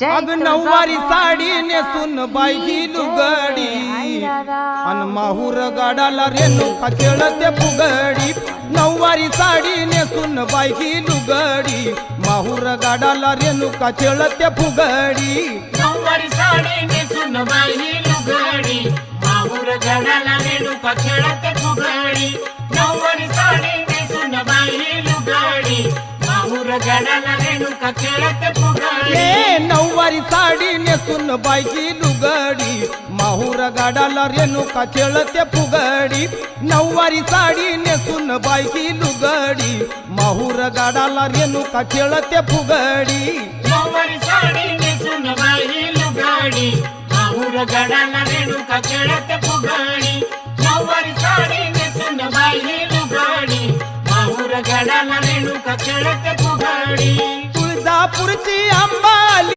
अग नऊवारी साडी नेसून बाई ही लुगडी अन माहूर गाडाला रेणुका खेळते फुगडी। नऊवारी साडी नेसून बाई ही लुगडी माहूर गाडाला रेणुका खेळते फुगडी। नऊवारी साडी नेसून बाई ही लुगडी माहूर गाडाला रेणुका खेळते फुगडी। नऊवारी साडी नेसून बाई ही लुगडी माहूर गाडाला रेणुका खेळते फुगडी। नऊवारी साडी नेसून बाई ही लुगडी माहूर गाडाला रेणुका खेळते फुगडी। नऊवारी साडी नेसून बाई ही लुगडी माहूर गाडाला रेणुका खेळते फुगडी। नऊवारी साडी नेसून बाई ही लुगडी माहूर गाडाला रेणुका खेळते फुगडी। नऊवारी साडी नेसून बाई ही लुगडी माहूर गाडाला रेणुका खेळते फुगडी। तुळजापूरची अंबाली